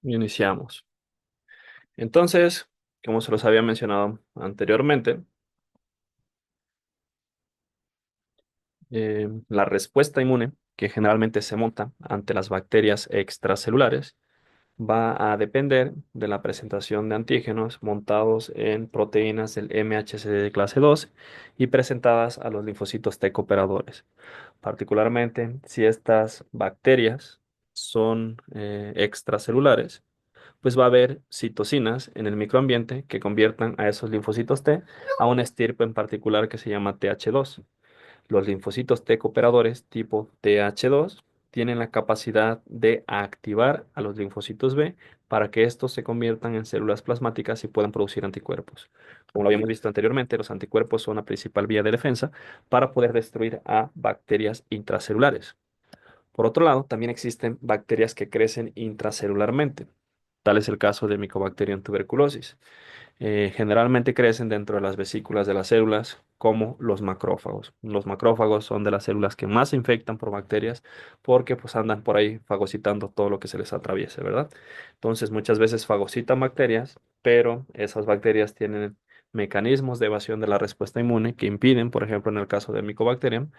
Iniciamos. Entonces, como se los había mencionado anteriormente, la respuesta inmune, que generalmente se monta ante las bacterias extracelulares, va a depender de la presentación de antígenos montados en proteínas del MHC de clase 2 y presentadas a los linfocitos T cooperadores. Particularmente, si estas bacterias son extracelulares, pues va a haber citocinas en el microambiente que conviertan a esos linfocitos T a una estirpe en particular que se llama TH2. Los linfocitos T cooperadores tipo TH2 tienen la capacidad de activar a los linfocitos B para que estos se conviertan en células plasmáticas y puedan producir anticuerpos. Como lo habíamos visto anteriormente, los anticuerpos son la principal vía de defensa para poder destruir a bacterias intracelulares. Por otro lado, también existen bacterias que crecen intracelularmente. Tal es el caso de Mycobacterium tuberculosis. Generalmente crecen dentro de las vesículas de las células, como los macrófagos. Los macrófagos son de las células que más se infectan por bacterias porque pues andan por ahí fagocitando todo lo que se les atraviese, ¿verdad? Entonces muchas veces fagocitan bacterias, pero esas bacterias tienen mecanismos de evasión de la respuesta inmune que impiden, por ejemplo, en el caso de Mycobacterium,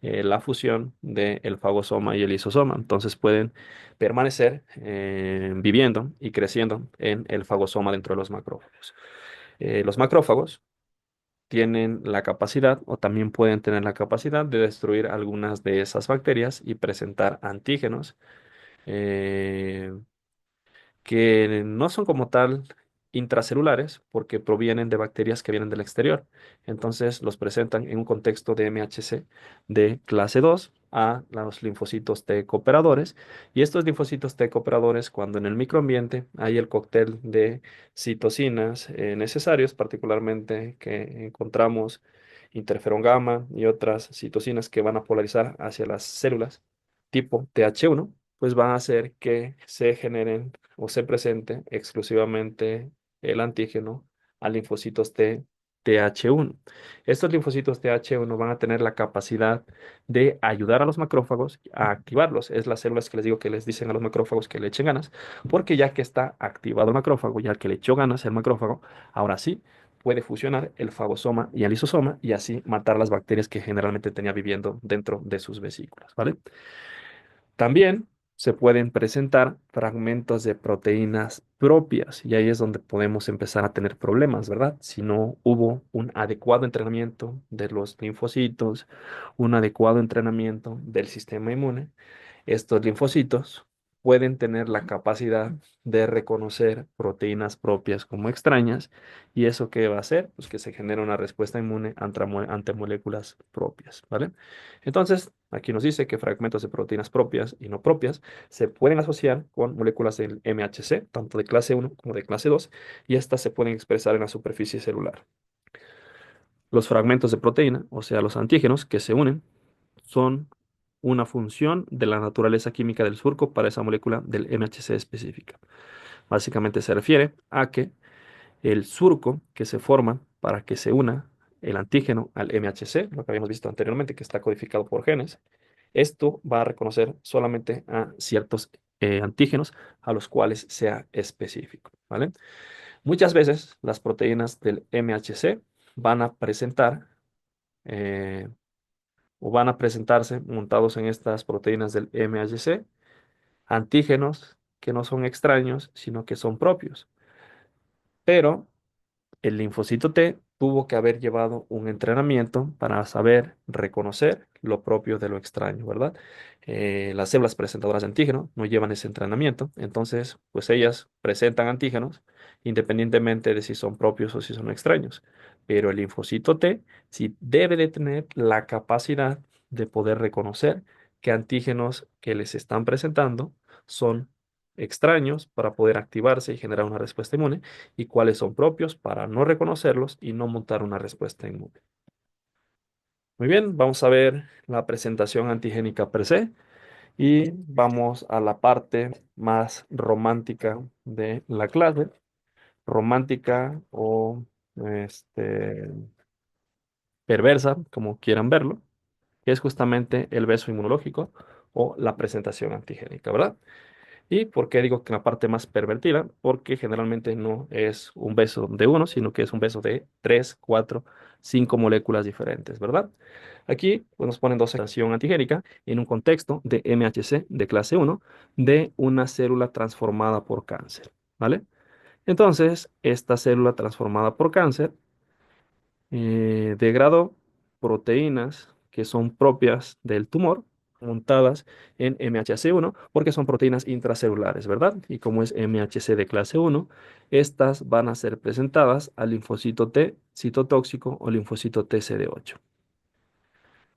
la fusión del fagosoma y el lisosoma. Entonces pueden permanecer viviendo y creciendo en el fagosoma dentro de los macrófagos. Los macrófagos tienen la capacidad o también pueden tener la capacidad de destruir algunas de esas bacterias y presentar antígenos eh, que no son como tal intracelulares porque provienen de bacterias que vienen del exterior. Entonces los presentan en un contexto de MHC de clase 2 a los linfocitos T cooperadores. Y estos linfocitos T cooperadores, cuando en el microambiente hay el cóctel de citocinas necesarios, particularmente que encontramos interferón gamma y otras citocinas que van a polarizar hacia las células tipo TH1, pues van a hacer que se generen o se presente exclusivamente el antígeno a linfocitos T, TH1. Estos linfocitos TH1 van a tener la capacidad de ayudar a los macrófagos a activarlos. Es las células que les digo que les dicen a los macrófagos que le echen ganas, porque ya que está activado el macrófago, ya que le echó ganas el macrófago, ahora sí puede fusionar el fagosoma y el lisosoma y así matar las bacterias que generalmente tenía viviendo dentro de sus vesículas, ¿vale? También se pueden presentar fragmentos de proteínas propias y ahí es donde podemos empezar a tener problemas, ¿verdad? Si no hubo un adecuado entrenamiento de los linfocitos, un adecuado entrenamiento del sistema inmune, estos linfocitos pueden tener la capacidad de reconocer proteínas propias como extrañas. ¿Y eso qué va a hacer? Pues que se genera una respuesta inmune ante moléculas propias, ¿vale? Entonces, aquí nos dice que fragmentos de proteínas propias y no propias se pueden asociar con moléculas del MHC, tanto de clase 1 como de clase 2, y estas se pueden expresar en la superficie celular. Los fragmentos de proteína, o sea, los antígenos que se unen, son una función de la naturaleza química del surco para esa molécula del MHC específica. Básicamente se refiere a que el surco que se forma para que se una el antígeno al MHC, lo que habíamos visto anteriormente, que está codificado por genes, esto va a reconocer solamente a ciertos antígenos a los cuales sea específico, ¿vale? Muchas veces las proteínas del MHC van a presentar eh, o van a presentarse montados en estas proteínas del MHC antígenos que no son extraños, sino que son propios. Pero el linfocito T tuvo que haber llevado un entrenamiento para saber reconocer lo propio de lo extraño, ¿verdad? Las células presentadoras de antígeno no llevan ese entrenamiento, entonces, pues ellas presentan antígenos independientemente de si son propios o si son extraños. Pero el linfocito T sí debe de tener la capacidad de poder reconocer qué antígenos que les están presentando son extraños para poder activarse y generar una respuesta inmune y cuáles son propios para no reconocerlos y no montar una respuesta inmune. Muy bien, vamos a ver la presentación antigénica per se y vamos a la parte más romántica de la clase, romántica o este, perversa, como quieran verlo, que es justamente el beso inmunológico o la presentación antigénica, ¿verdad? ¿Y por qué digo que la parte más pervertida? Porque generalmente no es un beso de uno, sino que es un beso de tres, cuatro, cinco moléculas diferentes, ¿verdad? Aquí pues, nos ponen dos acción antigénica en un contexto de MHC de clase uno de una célula transformada por cáncer, ¿vale? Entonces, esta célula transformada por cáncer degradó proteínas que son propias del tumor, montadas en MHC-1, porque son proteínas intracelulares, ¿verdad? Y como es MHC de clase 1, estas van a ser presentadas al linfocito T citotóxico o linfocito TCD8.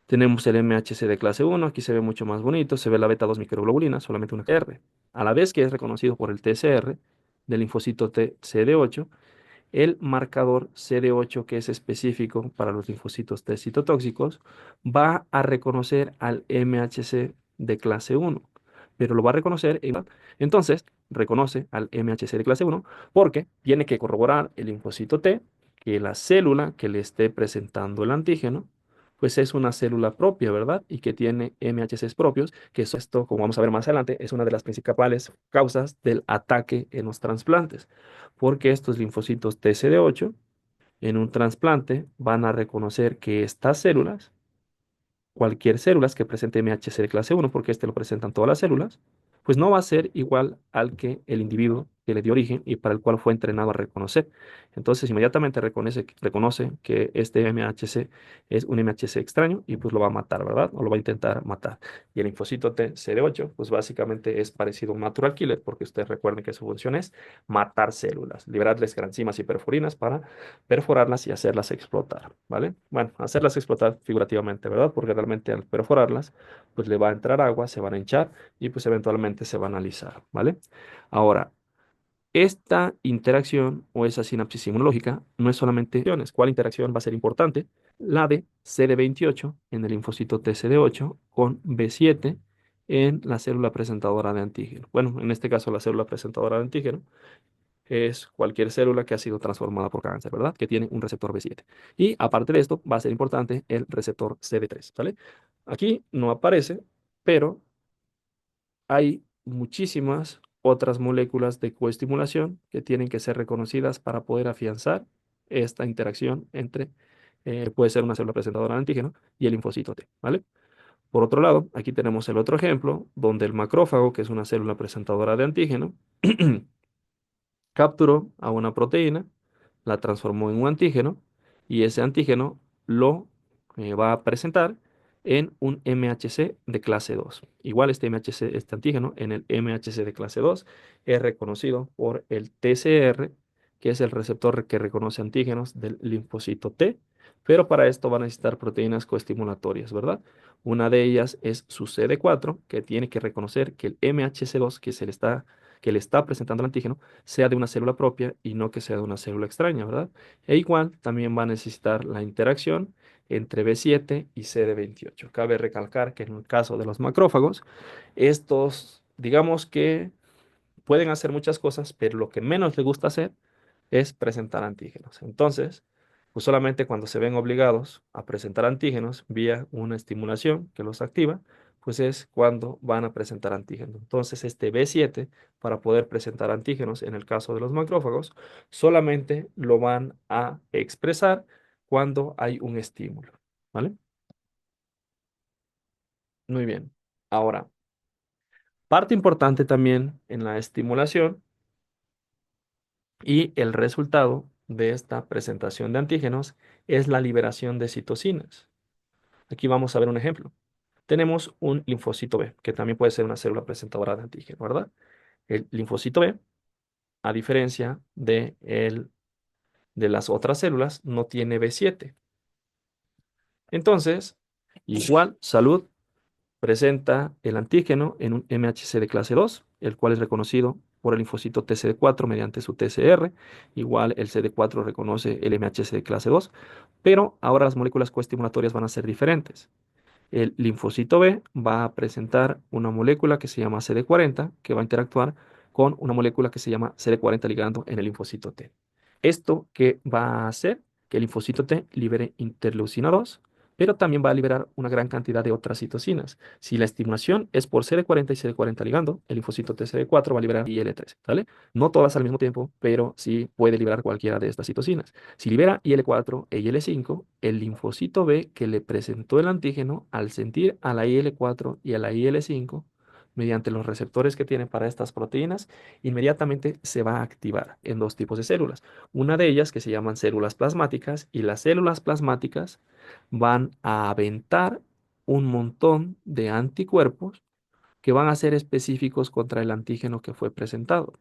Tenemos el MHC de clase 1, aquí se ve mucho más bonito, se ve la beta 2 microglobulina, solamente una R. A la vez que es reconocido por el TCR del linfocito TCD8, el marcador CD8, que es específico para los linfocitos T citotóxicos, va a reconocer al MHC de clase 1, pero lo va a reconocer entonces reconoce al MHC de clase 1 porque tiene que corroborar el linfocito T que la célula que le esté presentando el antígeno pues es una célula propia, ¿verdad? Y que tiene MHCs propios, que esto, como vamos a ver más adelante, es una de las principales causas del ataque en los trasplantes porque estos linfocitos TCD8 en un trasplante van a reconocer que estas células, cualquier células que presente MHC de clase 1, porque este lo presentan todas las células, pues no va a ser igual al que el individuo que le dio origen y para el cual fue entrenado a reconocer. Entonces, inmediatamente reconoce que este MHC es un MHC extraño y pues lo va a matar, ¿verdad? O lo va a intentar matar. Y el linfocito T CD8, pues básicamente es parecido a un natural killer, porque ustedes recuerden que su función es matar células, liberarles granzimas y perforinas para perforarlas y hacerlas explotar, ¿vale? Bueno, hacerlas explotar figurativamente, ¿verdad? Porque realmente al perforarlas, pues le va a entrar agua, se van a hinchar y pues eventualmente se van a alisar, ¿vale? Ahora, esta interacción o esa sinapsis inmunológica no es solamente interacciones. ¿Cuál interacción va a ser importante? La de CD28 en el linfocito TCD8 con B7 en la célula presentadora de antígeno. Bueno, en este caso la célula presentadora de antígeno es cualquier célula que ha sido transformada por cáncer, ¿verdad? Que tiene un receptor B7. Y aparte de esto, va a ser importante el receptor CD3, ¿sale? Aquí no aparece, pero hay muchísimas otras moléculas de coestimulación que tienen que ser reconocidas para poder afianzar esta interacción entre, puede ser una célula presentadora de antígeno y el linfocito T, ¿vale? Por otro lado, aquí tenemos el otro ejemplo, donde el macrófago, que es una célula presentadora de antígeno, capturó a una proteína, la transformó en un antígeno y ese antígeno lo va a presentar en un MHC de clase 2. Igual este MHC, este antígeno en el MHC de clase 2 es reconocido por el TCR, que es el receptor que reconoce antígenos del linfocito T, pero para esto van a necesitar proteínas coestimulatorias, ¿verdad? Una de ellas es su CD4, que tiene que reconocer que el MHC2 que le está presentando el antígeno sea de una célula propia y no que sea de una célula extraña, ¿verdad? E igual también va a necesitar la interacción entre B7 y CD28. Cabe recalcar que en el caso de los macrófagos, estos, digamos que pueden hacer muchas cosas, pero lo que menos les gusta hacer es presentar antígenos. Entonces, pues solamente cuando se ven obligados a presentar antígenos vía una estimulación que los activa, pues es cuando van a presentar antígenos. Entonces, este B7, para poder presentar antígenos en el caso de los macrófagos, solamente lo van a expresar cuando hay un estímulo, ¿vale? Muy bien. Ahora, parte importante también en la estimulación y el resultado de esta presentación de antígenos es la liberación de citocinas. Aquí vamos a ver un ejemplo. Tenemos un linfocito B, que también puede ser una célula presentadora de antígeno, ¿verdad? El linfocito B, a diferencia de las otras células, no tiene B7. Entonces, igual, salud presenta el antígeno en un MHC de clase 2, el cual es reconocido por el linfocito TCD4 mediante su TCR. Igual el CD4 reconoce el MHC de clase 2, pero ahora las moléculas coestimulatorias van a ser diferentes. El linfocito B va a presentar una molécula que se llama CD40, que va a interactuar con una molécula que se llama CD40 ligando en el linfocito T. ¿Esto qué va a hacer? Que el linfocito T libere interleucina 2 pero también va a liberar una gran cantidad de otras citocinas. Si la estimulación es por CD40 y CD40 ligando, el linfocito TCD4 va a liberar IL-13, ¿sale? No todas al mismo tiempo, pero sí puede liberar cualquiera de estas citocinas. Si libera IL-4 e IL-5, el linfocito B que le presentó el antígeno, al sentir a la IL-4 y a la IL-5, mediante los receptores que tiene para estas proteínas, inmediatamente se va a activar en dos tipos de células. Una de ellas que se llaman células plasmáticas, y las células plasmáticas van a aventar un montón de anticuerpos que van a ser específicos contra el antígeno que fue presentado.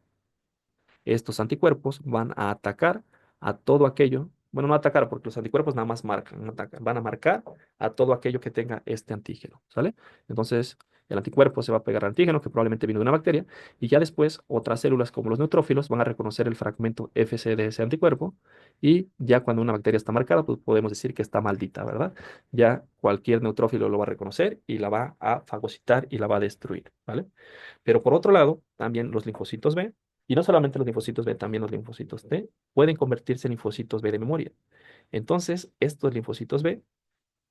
Estos anticuerpos van a atacar a todo aquello, bueno, no atacar porque los anticuerpos nada más marcan, no atacan, van a marcar a todo aquello que tenga este antígeno, ¿sale? Entonces, el anticuerpo se va a pegar al antígeno que probablemente vino de una bacteria y ya después otras células como los neutrófilos van a reconocer el fragmento FC de ese anticuerpo y ya cuando una bacteria está marcada, pues podemos decir que está maldita, ¿verdad? Ya cualquier neutrófilo lo va a reconocer y la va a fagocitar y la va a destruir, ¿vale? Pero por otro lado, también los linfocitos B, y no solamente los linfocitos B, también los linfocitos T, pueden convertirse en linfocitos B de memoria. Entonces, estos linfocitos B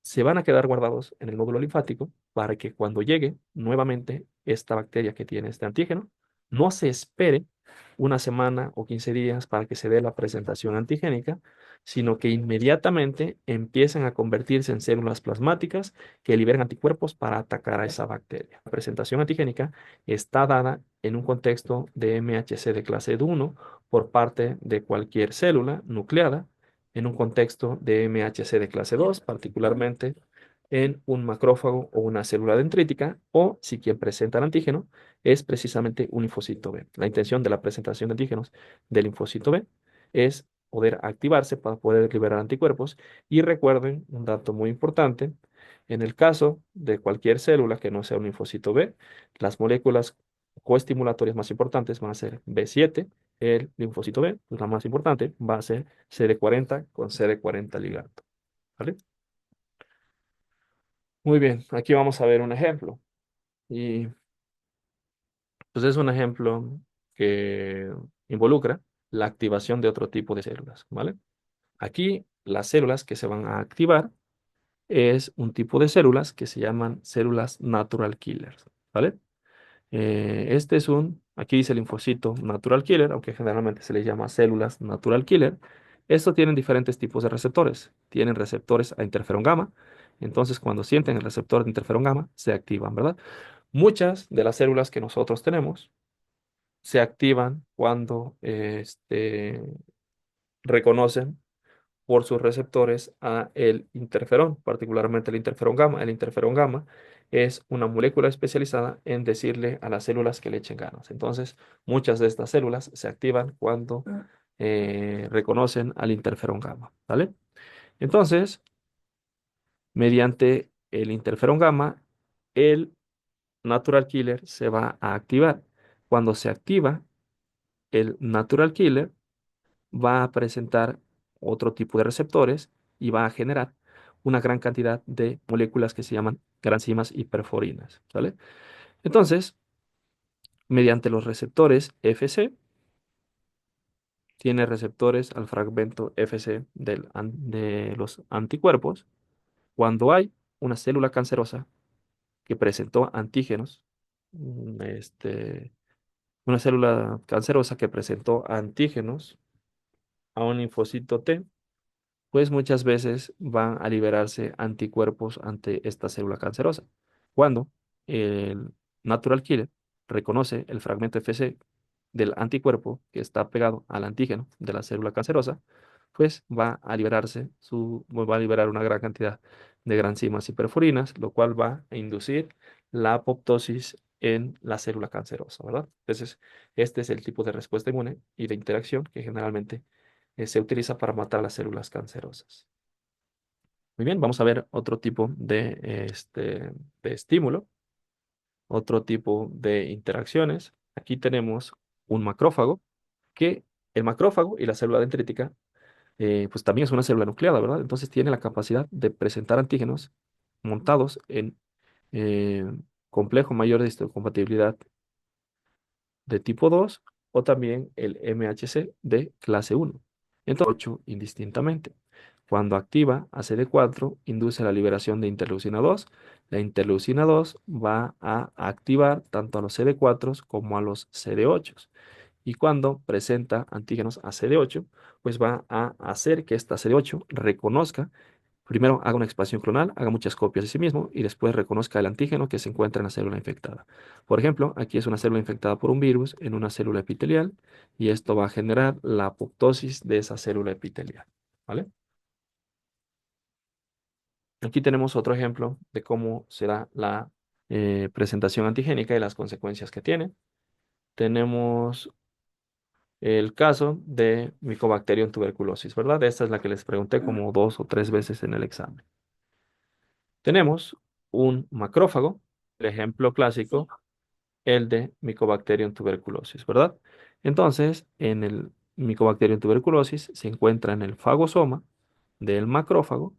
se van a quedar guardados en el nódulo linfático para que cuando llegue nuevamente esta bacteria que tiene este antígeno, no se espere una semana o 15 días para que se dé la presentación antigénica, sino que inmediatamente empiecen a convertirse en células plasmáticas que liberen anticuerpos para atacar a esa bacteria. La presentación antigénica está dada en un contexto de MHC de clase 1 por parte de cualquier célula nucleada en un contexto de MHC de clase 2, particularmente en un macrófago o una célula dendrítica, o si quien presenta el antígeno es precisamente un linfocito B. La intención de la presentación de antígenos del linfocito B es poder activarse para poder liberar anticuerpos. Y recuerden un dato muy importante, en el caso de cualquier célula que no sea un linfocito B, las moléculas coestimulatorias más importantes van a ser B7, el linfocito B, pues la más importante, va a ser CD40 con CD40 ligando. ¿Vale? Muy bien, aquí vamos a ver un ejemplo. Y pues es un ejemplo que involucra la activación de otro tipo de células. ¿Vale? Aquí las células que se van a activar es un tipo de células que se llaman células natural killers. ¿Vale? Este es aquí dice linfocito natural killer, aunque generalmente se les llama células natural killer. Estos tienen diferentes tipos de receptores. Tienen receptores a interferón gamma. Entonces, cuando sienten el receptor de interferón gamma, se activan, ¿verdad? Muchas de las células que nosotros tenemos se activan cuando reconocen por sus receptores a el interferón, particularmente el interferón gamma. El interferón gamma es una molécula especializada en decirle a las células que le echen ganas. Entonces, muchas de estas células se activan cuando reconocen al interferón gamma, ¿vale? Entonces, mediante el interferón gamma, el natural killer se va a activar. Cuando se activa, el natural killer va a presentar otro tipo de receptores y va a generar una gran cantidad de moléculas que se llaman granzimas y perforinas, ¿vale? Entonces, mediante los receptores FC, tiene receptores al fragmento FC de los anticuerpos. Cuando hay una célula cancerosa que presentó antígenos, una célula cancerosa que presentó antígenos a un linfocito T, pues muchas veces van a liberarse anticuerpos ante esta célula cancerosa. Cuando el natural killer reconoce el fragmento FC del anticuerpo que está pegado al antígeno de la célula cancerosa, pues va a liberar una gran cantidad de granzimas y perforinas, lo cual va a inducir la apoptosis en la célula cancerosa, ¿verdad? Entonces, este es el tipo de respuesta inmune y de interacción que generalmente se utiliza para matar las células cancerosas. Muy bien, vamos a ver otro tipo de estímulo, otro tipo de interacciones. Aquí tenemos un macrófago, que el macrófago y la célula dendrítica, pues también es una célula nucleada, ¿verdad? Entonces tiene la capacidad de presentar antígenos montados en eh, complejo mayor de histocompatibilidad de tipo 2 o también el MHC de clase 1. Entonces, 8 indistintamente. Cuando activa a CD4, induce la liberación de interleucina 2. La interleucina 2 va a activar tanto a los CD4 como a los CD8. Y cuando presenta antígenos a CD8, pues va a hacer que esta CD8 reconozca, primero haga una expansión clonal, haga muchas copias de sí mismo y después reconozca el antígeno que se encuentra en la célula infectada. Por ejemplo, aquí es una célula infectada por un virus en una célula epitelial y esto va a generar la apoptosis de esa célula epitelial. ¿Vale? Aquí tenemos otro ejemplo de cómo será la presentación antigénica y las consecuencias que tiene. Tenemos el caso de Mycobacterium tuberculosis, ¿verdad? Esta es la que les pregunté como 2 o 3 veces en el examen. Tenemos un macrófago, el ejemplo clásico, el de Mycobacterium tuberculosis, ¿verdad? Entonces, en el Mycobacterium tuberculosis se encuentra en el fagosoma del macrófago,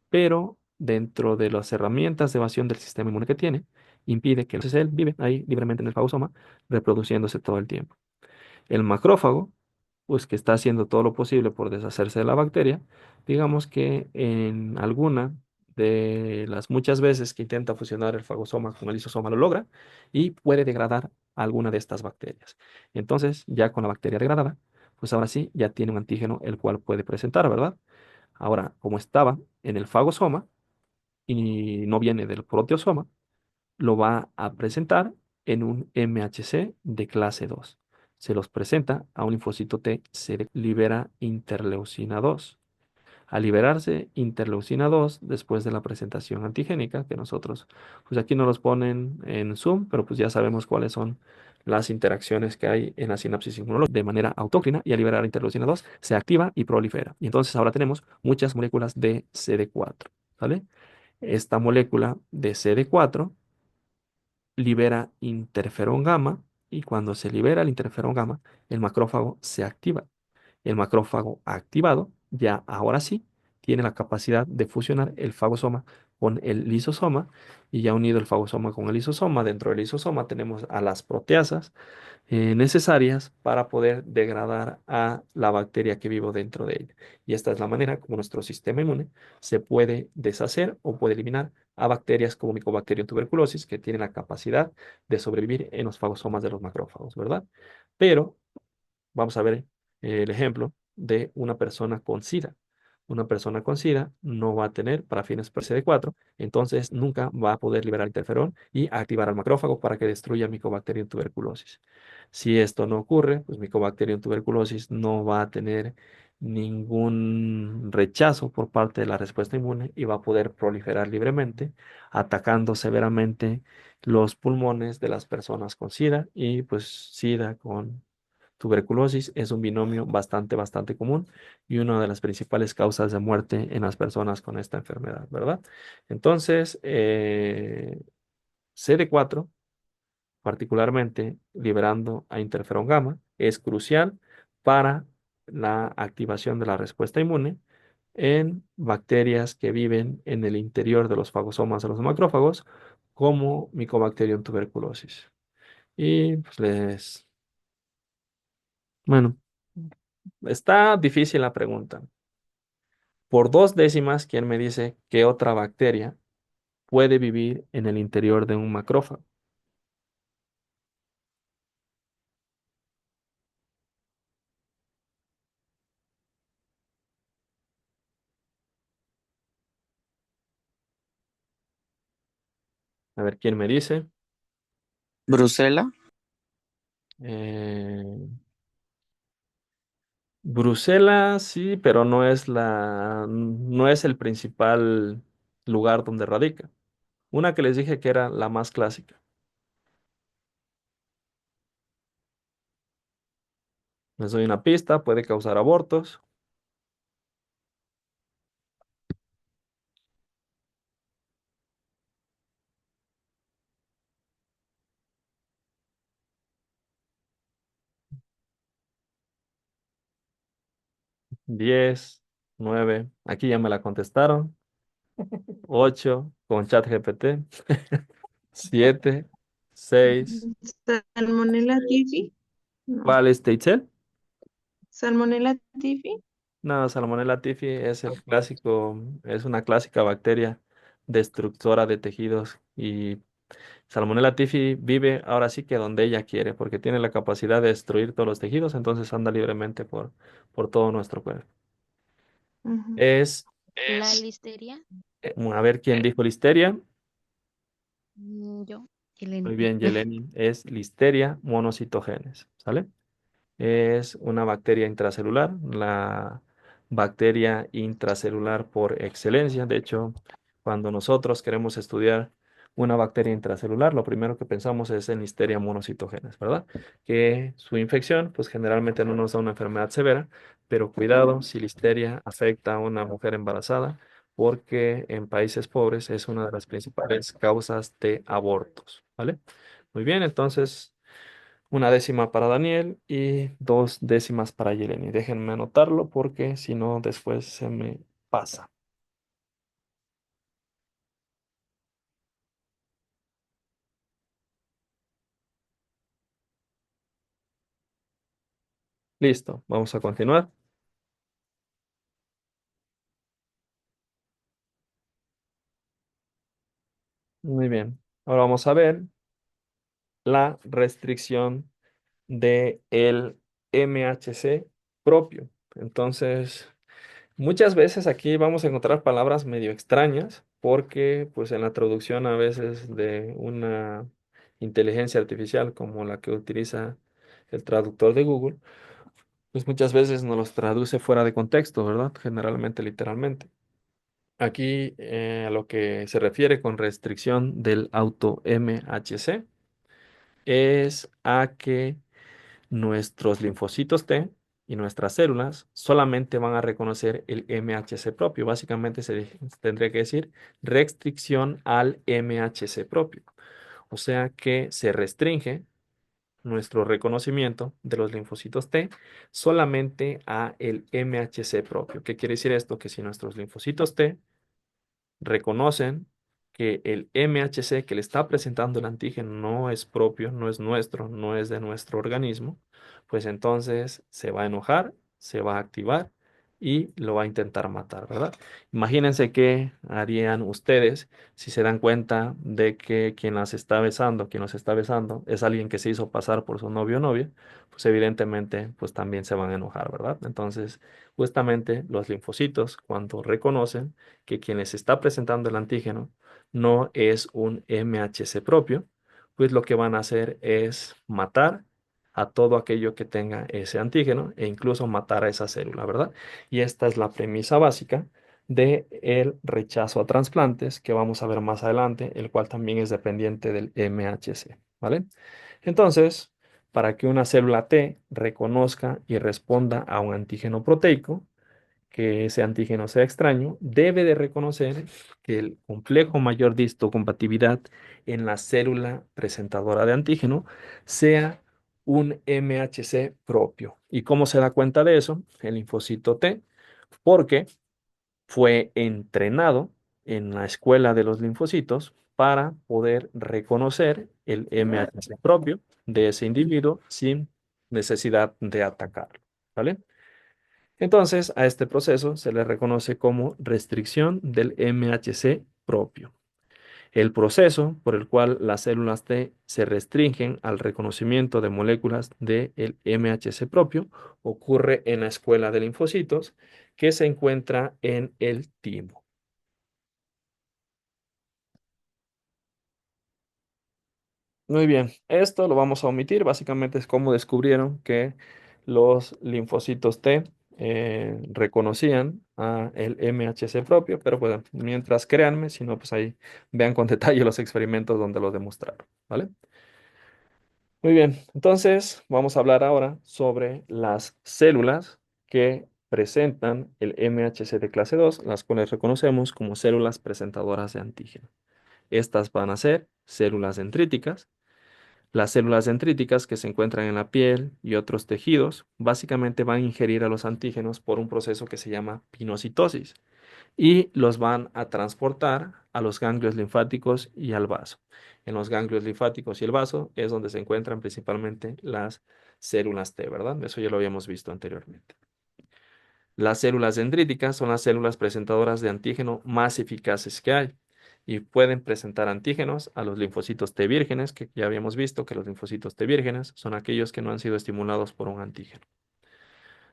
pero dentro de las herramientas de evasión del sistema inmune que tiene, impide que entonces él vive ahí libremente en el fagosoma, reproduciéndose todo el tiempo. El macrófago, pues que está haciendo todo lo posible por deshacerse de la bacteria, digamos que en alguna de las muchas veces que intenta fusionar el fagosoma con el lisosoma lo logra y puede degradar alguna de estas bacterias. Entonces, ya con la bacteria degradada, pues ahora sí, ya tiene un antígeno el cual puede presentar, ¿verdad? Ahora, como estaba en el fagosoma y no viene del proteosoma, lo va a presentar en un MHC de clase 2. Se los presenta a un linfocito T, se libera interleucina 2. Al liberarse interleucina 2 después de la presentación antigénica, que nosotros, pues aquí no los ponen en Zoom, pero pues ya sabemos cuáles son las interacciones que hay en la sinapsis inmunológica de manera autócrina, y al liberar interleucina 2 se activa y prolifera. Y entonces ahora tenemos muchas moléculas de CD4, ¿vale? Esta molécula de CD4 libera interferón gamma y cuando se libera el interferón gamma, el macrófago se activa. El macrófago activado ya ahora sí tiene la capacidad de fusionar el fagosoma con el lisosoma y ya unido el fagosoma con el lisosoma, dentro del lisosoma tenemos a las proteasas necesarias para poder degradar a la bacteria que vivo dentro de ella. Y esta es la manera como nuestro sistema inmune se puede deshacer o puede eliminar a bacterias como Mycobacterium tuberculosis, que tienen la capacidad de sobrevivir en los fagosomas de los macrófagos, ¿verdad? Pero vamos a ver el ejemplo de una persona con SIDA. Una persona con SIDA no va a tener para fines CD4, entonces nunca va a poder liberar interferón y activar al macrófago para que destruya Mycobacterium tuberculosis. Si esto no ocurre, pues Mycobacterium tuberculosis no va a tener ningún rechazo por parte de la respuesta inmune y va a poder proliferar libremente, atacando severamente los pulmones de las personas con SIDA y pues SIDA con tuberculosis es un binomio bastante común y una de las principales causas de muerte en las personas con esta enfermedad, ¿verdad? Entonces, CD4, particularmente liberando a interferón gamma, es crucial para la activación de la respuesta inmune en bacterias que viven en el interior de los fagosomas de los macrófagos, como Mycobacterium tuberculosis. Y pues bueno, está difícil la pregunta. Por 2 décimas, ¿quién me dice qué otra bacteria puede vivir en el interior de un macrófago? A ver, ¿quién me dice? Bruselas. Eh, Bruselas, sí, pero no es el principal lugar donde radica. Una que les dije que era la más clásica. Les doy una pista, puede causar abortos. 10, 9, aquí ya me la contestaron. 8 con ChatGPT. 7, 6. Salmonella tifi, no. ¿Cuál es Teitzel? Salmonella tifi, No, Salmonella typhi es el clásico, es una clásica bacteria destructora de tejidos y Salmonella typhi vive ahora sí que donde ella quiere, porque tiene la capacidad de destruir todos los tejidos, entonces anda libremente por todo nuestro cuerpo. Ujú. Es, La listeria, a ver quién dijo listeria. yo, Eleni. Muy bien, Yeleni, es Listeria monocytogenes, ¿sale? Es una bacteria intracelular, la bacteria intracelular por excelencia. De hecho, cuando nosotros queremos estudiar una bacteria intracelular, lo primero que pensamos es en Listeria monocytogenes, ¿verdad? Que su infección, pues generalmente no nos da una enfermedad severa, pero cuidado si Listeria afecta a una mujer embarazada, porque en países pobres es una de las principales causas de abortos, ¿vale? Muy bien, entonces una décima para Daniel y dos décimas para Yeleni. Déjenme anotarlo porque si no, después se me pasa. Listo, vamos a continuar. Muy bien. Ahora vamos a ver la restricción de el MHC propio. Entonces, muchas veces aquí vamos a encontrar palabras medio extrañas porque pues en la traducción a veces de una inteligencia artificial como la que utiliza el traductor de Google, pues muchas veces nos los traduce fuera de contexto, ¿verdad? Generalmente literalmente. Aquí a lo que se refiere con restricción del auto MHC es a que nuestros linfocitos T y nuestras células solamente van a reconocer el MHC propio. Básicamente tendría que decir restricción al MHC propio. O sea que se restringe nuestro reconocimiento de los linfocitos T solamente a el MHC propio. ¿Qué quiere decir esto? Que si nuestros linfocitos T reconocen que el MHC que le está presentando el antígeno no es propio, no es nuestro, no es de nuestro organismo, pues entonces se va a enojar, se va a activar y lo va a intentar matar, ¿verdad? Imagínense qué harían ustedes si se dan cuenta de que quien las está besando, quien los está besando, es alguien que se hizo pasar por su novio o novia, pues evidentemente pues también se van a enojar, ¿verdad? Entonces, justamente los linfocitos cuando reconocen que quien les está presentando el antígeno no es un MHC propio, pues lo que van a hacer es matar a todo aquello que tenga ese antígeno e incluso matar a esa célula, ¿verdad? Y esta es la premisa básica de el rechazo a trasplantes que vamos a ver más adelante, el cual también es dependiente del MHC, ¿vale? Entonces, para que una célula T reconozca y responda a un antígeno proteico, que ese antígeno sea extraño, debe de reconocer que el complejo mayor de histocompatibilidad en la célula presentadora de antígeno sea un MHC propio. ¿Y cómo se da cuenta de eso? El linfocito T, porque fue entrenado en la escuela de los linfocitos para poder reconocer el MHC propio de ese individuo sin necesidad de atacarlo. ¿Vale? Entonces, a este proceso se le reconoce como restricción del MHC propio. El proceso por el cual las células T se restringen al reconocimiento de moléculas del MHC propio ocurre en la escuela de linfocitos que se encuentra en el timo. Muy bien, esto lo vamos a omitir. Básicamente es cómo descubrieron que los linfocitos T reconocían a el MHC propio, pero pues mientras créanme, si no, pues ahí vean con detalle los experimentos donde lo demostraron, ¿vale? Muy bien, entonces vamos a hablar ahora sobre las células que presentan el MHC de clase 2, las cuales reconocemos como células presentadoras de antígeno. Estas van a ser células dendríticas. Las células dendríticas que se encuentran en la piel y otros tejidos básicamente van a ingerir a los antígenos por un proceso que se llama pinocitosis y los van a transportar a los ganglios linfáticos y al vaso. En los ganglios linfáticos y el vaso es donde se encuentran principalmente las células T, ¿verdad? Eso ya lo habíamos visto anteriormente. Las células dendríticas son las células presentadoras de antígeno más eficaces que hay y pueden presentar antígenos a los linfocitos T vírgenes, que ya habíamos visto que los linfocitos T vírgenes son aquellos que no han sido estimulados por un antígeno.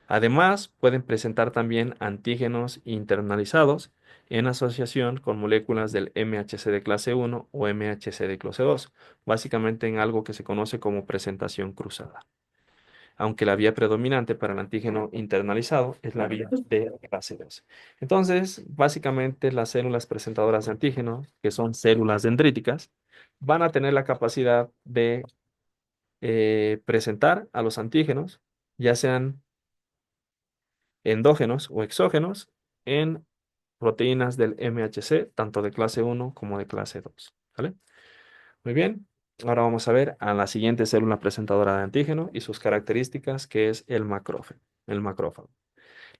Además, pueden presentar también antígenos internalizados en asociación con moléculas del MHC de clase 1 o MHC de clase 2, básicamente en algo que se conoce como presentación cruzada, aunque la vía predominante para el antígeno internalizado es la vía de clase 2. Entonces, básicamente las células presentadoras de antígeno, que son células dendríticas, van a tener la capacidad de presentar a los antígenos, ya sean endógenos o exógenos, en proteínas del MHC, tanto de clase 1 como de clase 2. ¿Vale? Muy bien. Ahora vamos a ver a la siguiente célula presentadora de antígeno y sus características, que es el macrófago. El macrófago.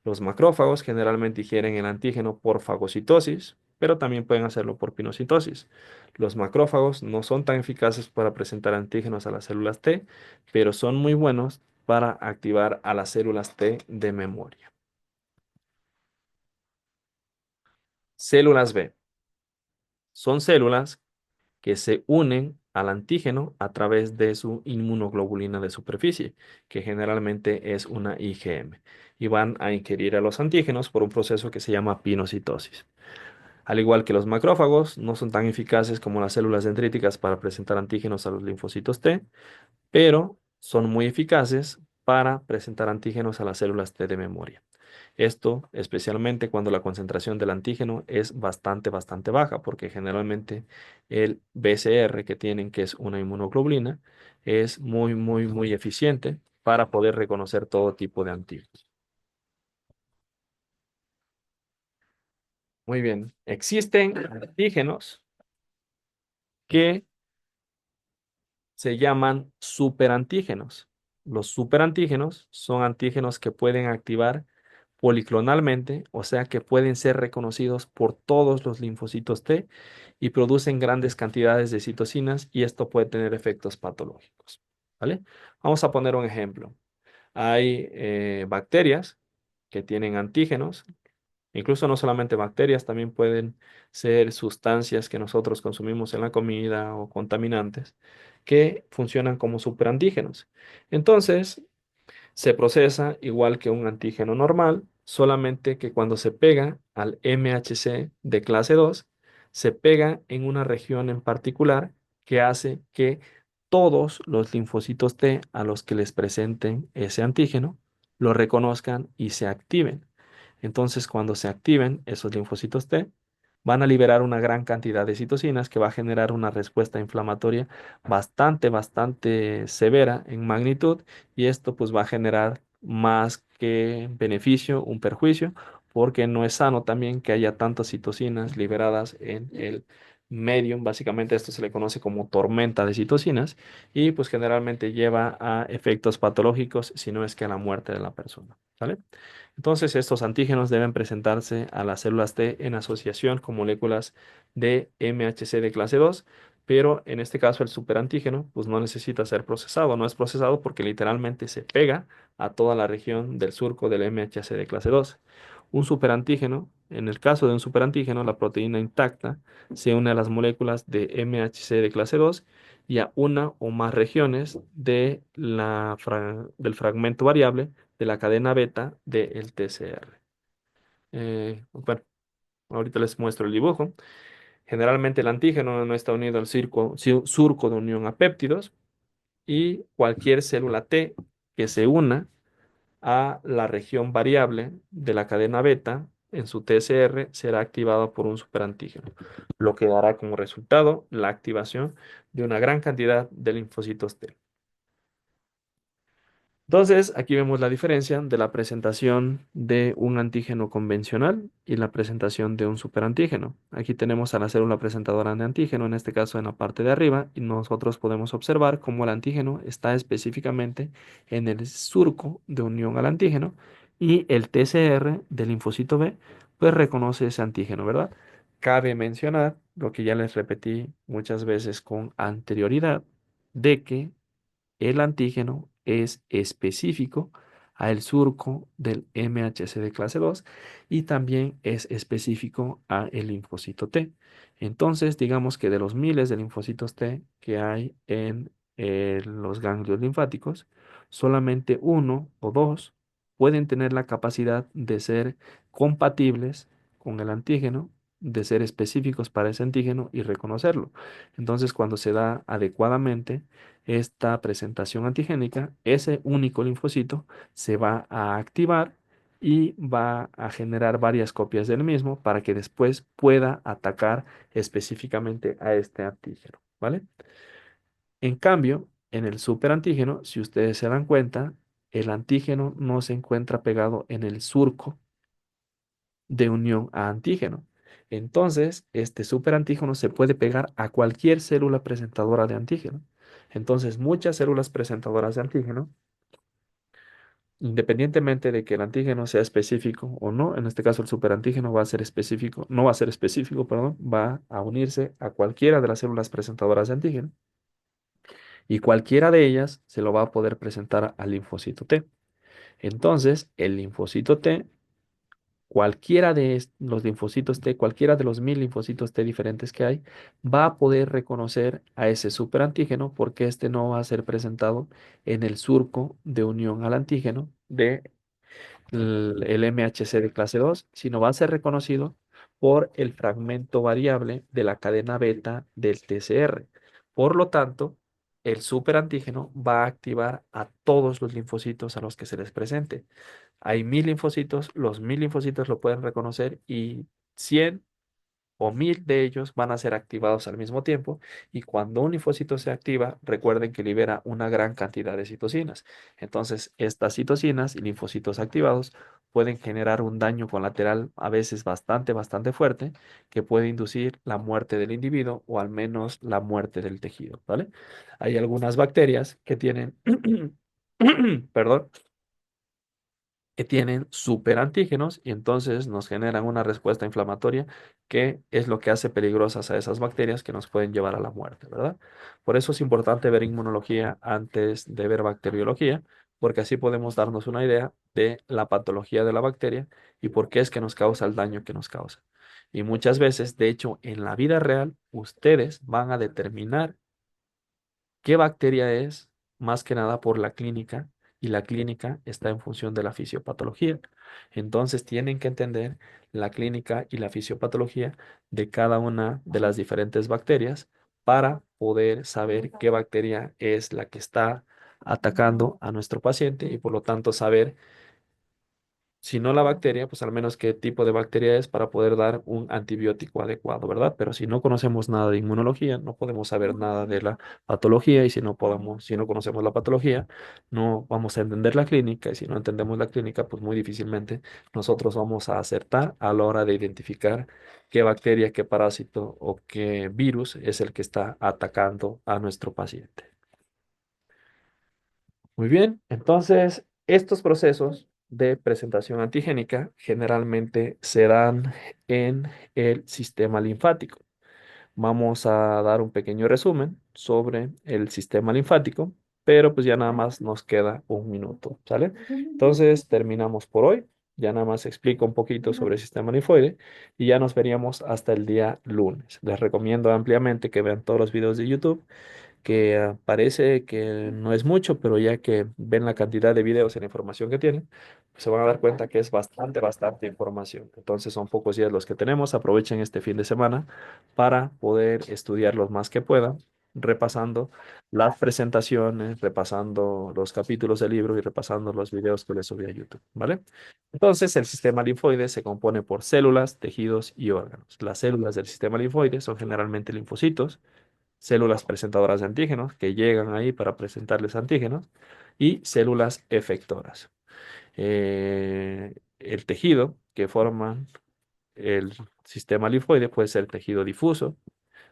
Los macrófagos generalmente ingieren el antígeno por fagocitosis, pero también pueden hacerlo por pinocitosis. Los macrófagos no son tan eficaces para presentar antígenos a las células T, pero son muy buenos para activar a las células T de memoria. Células B. Son células que se unen al antígeno a través de su inmunoglobulina de superficie, que generalmente es una IgM, y van a ingerir a los antígenos por un proceso que se llama pinocitosis. Al igual que los macrófagos, no son tan eficaces como las células dendríticas para presentar antígenos a los linfocitos T, pero son muy eficaces para presentar antígenos a las células T de memoria. Esto especialmente cuando la concentración del antígeno es bastante baja, porque generalmente el BCR que tienen, que es una inmunoglobulina, es muy eficiente para poder reconocer todo tipo de antígenos. Muy bien, existen antígenos que se llaman superantígenos. Los superantígenos son antígenos que pueden activar policlonalmente, o sea que pueden ser reconocidos por todos los linfocitos T y producen grandes cantidades de citocinas y esto puede tener efectos patológicos. ¿Vale? Vamos a poner un ejemplo. Hay bacterias que tienen antígenos. Incluso no solamente bacterias, también pueden ser sustancias que nosotros consumimos en la comida o contaminantes que funcionan como superantígenos. Entonces, se procesa igual que un antígeno normal, solamente que cuando se pega al MHC de clase 2, se pega en una región en particular que hace que todos los linfocitos T a los que les presenten ese antígeno lo reconozcan y se activen. Entonces, cuando se activen esos linfocitos T, van a liberar una gran cantidad de citocinas que va a generar una respuesta inflamatoria bastante severa en magnitud y esto pues va a generar más que beneficio, un perjuicio, porque no es sano también que haya tantas citocinas liberadas en el medio. Básicamente esto se le conoce como tormenta de citocinas y pues generalmente lleva a efectos patológicos, si no es que a la muerte de la persona. ¿Sale? Entonces, estos antígenos deben presentarse a las células T en asociación con moléculas de MHC de clase 2, pero en este caso el superantígeno pues no necesita ser procesado, no es procesado porque literalmente se pega a toda la región del surco del MHC de clase 2. Un superantígeno, en el caso de un superantígeno, la proteína intacta se une a las moléculas de MHC de clase 2 y a una o más regiones del fragmento variable de la cadena beta del TCR. Bueno, ahorita les muestro el dibujo. Generalmente el antígeno no está unido al surco de unión a péptidos y cualquier célula T que se una a la región variable de la cadena beta en su TCR será activada por un superantígeno, lo que dará como resultado la activación de una gran cantidad de linfocitos T. Entonces, aquí vemos la diferencia de la presentación de un antígeno convencional y la presentación de un superantígeno. Aquí tenemos a la célula presentadora de antígeno, en este caso en la parte de arriba, y nosotros podemos observar cómo el antígeno está específicamente en el surco de unión al antígeno y el TCR del linfocito B, pues reconoce ese antígeno, ¿verdad? Cabe mencionar lo que ya les repetí muchas veces con anterioridad, de que el antígeno es específico a el surco del MHC de clase 2 y también es específico a el linfocito T. Entonces, digamos que de los miles de linfocitos T que hay en los ganglios linfáticos, solamente uno o dos pueden tener la capacidad de ser compatibles con el antígeno, de ser específicos para ese antígeno y reconocerlo. Entonces, cuando se da adecuadamente esta presentación antigénica, ese único linfocito se va a activar y va a generar varias copias del mismo para que después pueda atacar específicamente a este antígeno, ¿vale? En cambio, en el superantígeno, si ustedes se dan cuenta, el antígeno no se encuentra pegado en el surco de unión a antígeno. Entonces, este superantígeno se puede pegar a cualquier célula presentadora de antígeno. Entonces, muchas células presentadoras de antígeno, independientemente de que el antígeno sea específico o no, en este caso el superantígeno va a ser específico, no va a ser específico, perdón, va a unirse a cualquiera de las células presentadoras de antígeno y cualquiera de ellas se lo va a poder presentar al linfocito T. Entonces, el linfocito T, cualquiera de los linfocitos T, cualquiera de los 1000 linfocitos T diferentes que hay, va a poder reconocer a ese superantígeno porque este no va a ser presentado en el surco de unión al antígeno de el MHC de clase 2, sino va a ser reconocido por el fragmento variable de la cadena beta del TCR. Por lo tanto, el superantígeno va a activar a todos los linfocitos a los que se les presente. Hay 1000 linfocitos, los 1000 linfocitos lo pueden reconocer y 100 o 1000 de ellos van a ser activados al mismo tiempo y cuando un linfocito se activa, recuerden que libera una gran cantidad de citocinas. Entonces, estas citocinas y linfocitos activados pueden generar un daño colateral a veces bastante fuerte que puede inducir la muerte del individuo o al menos la muerte del tejido, ¿vale? Hay algunas bacterias que tienen, perdón, que tienen superantígenos y entonces nos generan una respuesta inflamatoria que es lo que hace peligrosas a esas bacterias que nos pueden llevar a la muerte, ¿verdad? Por eso es importante ver inmunología antes de ver bacteriología, porque así podemos darnos una idea de la patología de la bacteria y por qué es que nos causa el daño que nos causa. Y muchas veces, de hecho, en la vida real, ustedes van a determinar qué bacteria es, más que nada por la clínica, y la clínica está en función de la fisiopatología. Entonces tienen que entender la clínica y la fisiopatología de cada una de las diferentes bacterias para poder saber qué bacteria es la que está atacando a nuestro paciente y por lo tanto saber si no la bacteria, pues al menos qué tipo de bacteria es para poder dar un antibiótico adecuado, ¿verdad? Pero si no conocemos nada de inmunología, no podemos saber nada de la patología y si no conocemos la patología, no vamos a entender la clínica y si no entendemos la clínica, pues muy difícilmente nosotros vamos a acertar a la hora de identificar qué bacteria, qué parásito o qué virus es el que está atacando a nuestro paciente. Muy bien, entonces estos procesos de presentación antigénica generalmente se dan en el sistema linfático. Vamos a dar un pequeño resumen sobre el sistema linfático, pero pues ya nada más nos queda un minuto, ¿sale? Entonces terminamos por hoy. Ya nada más explico un poquito sobre el sistema linfoide y ya nos veríamos hasta el día lunes. Les recomiendo ampliamente que vean todos los videos de YouTube que parece que no es mucho, pero ya que ven la cantidad de videos y la información que tienen, pues se van a dar cuenta que es bastante información. Entonces son pocos días los que tenemos. Aprovechen este fin de semana para poder estudiar los más que puedan, repasando las presentaciones, repasando los capítulos del libro y repasando los videos que les subí a YouTube, ¿vale? Entonces, el sistema linfoide se compone por células, tejidos y órganos. Las células del sistema linfoide son generalmente linfocitos, células presentadoras de antígenos que llegan ahí para presentarles antígenos y células efectoras. El tejido que forma el sistema linfoide puede ser tejido difuso,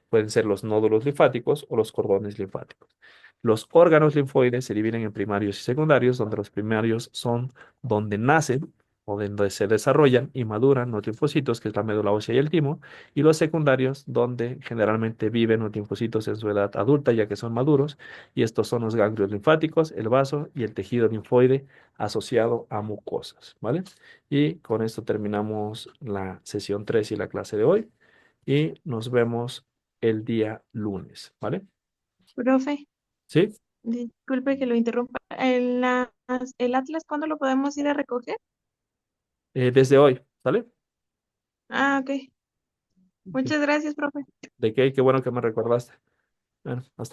pueden ser los nódulos linfáticos o los cordones linfáticos. Los órganos linfoides se dividen en primarios y secundarios, donde los primarios son donde nacen o donde se desarrollan y maduran los linfocitos, que es la médula ósea y el timo, y los secundarios, donde generalmente viven los linfocitos en su edad adulta, ya que son maduros, y estos son los ganglios linfáticos, el vaso y el tejido linfoide asociado a mucosas, ¿vale? Y con esto terminamos la sesión 3 y la clase de hoy, y nos vemos el día lunes, ¿vale? Profe, ¿Sí? disculpe que lo interrumpa. ¿El Atlas cuándo lo podemos ir a recoger? Desde hoy, ¿sale? Ah, ok. Muchas gracias, profe. ¿De qué? Qué bueno que me recordaste. Bueno, hasta